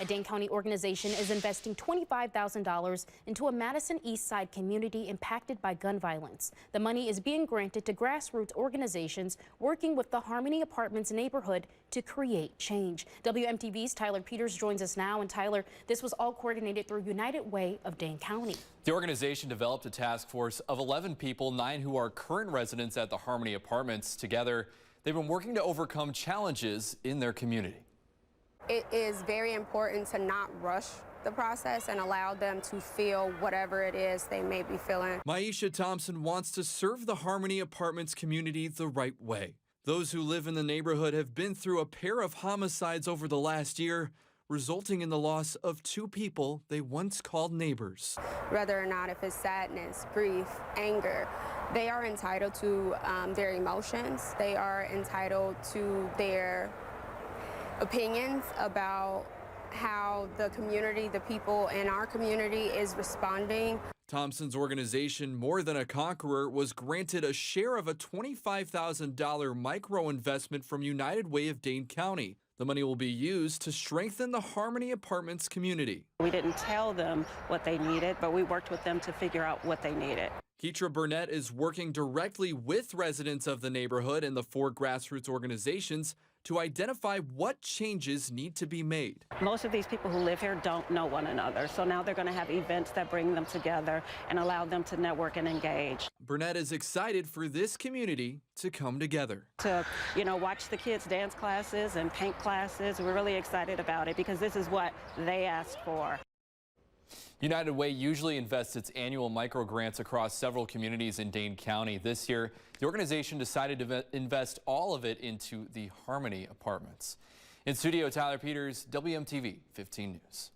A Dane County organization is investing $25,000 into a Madison East Side community impacted by gun violence. The money is being granted to grassroots organizations working with the Harmony Apartments neighborhood to create change. WMTV's Tyler Peters joins us now. And Tyler, this was all coordinated through United Way of Dane County. The organization developed a task force of 11 people, 9 who are current residents at the Harmony Apartments. Together, they've been working to overcome challenges in their community. It is very important to not rush the process and allow them to feel whatever it is they may be feeling. Maisha Thompson wants to serve the Harmony Apartments community the right way. Those who live in the neighborhood have been through a pair of homicides over the last year, resulting in the loss of 2 people they once called neighbors. Whether or not if it's sadness, grief, anger, they are entitled to their emotions. They are entitled to their opinions about how the community, the people in our community is responding. Thompson's organization, More Than a Conqueror, was granted a share of a $25,000 micro investment from United Way of Dane County. The money will be used to strengthen the Harmony Apartments community. We didn't tell them what they needed, but we worked with them to figure out what they needed. Keitra Burnett is working directly with residents of the neighborhood and the 4 grassroots organizations to identify what changes need to be made. Most of these people who live here don't know one another, so now they're going to have events that bring them together and allow them to network and engage. Burnett is excited for this community to come together. To, watch the kids' dance classes and paint classes. We're really excited about it because this is what they asked for. United Way usually invests its annual micro grants across several communities in Dane County. This year, the organization decided to invest all of it into the Harmony Apartments. In studio, Tyler Peters, WMTV 15 News.